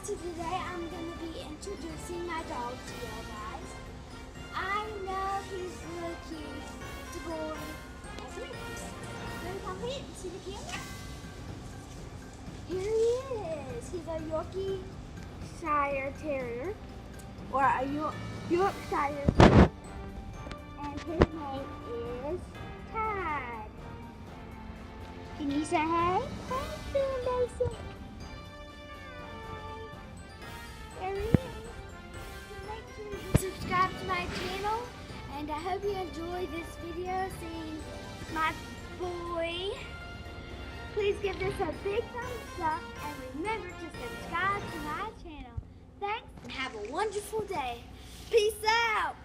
So today I'm going to be introducing my dog to you guys. I know he's really cute. It's a boy. That's it. Very confident. See the camera? Here he is. He's a Yorkshire Terrier. Or a Yorkshire Terrier. And his name is Tad. Can you say hey? Hey, Mason. There he is. So make sure you subscribe to my channel, and I hope you enjoy this video seeing my boy. Please give this a big thumbs up and remember to subscribe to my channel. Thanks and have a wonderful day. Peace out.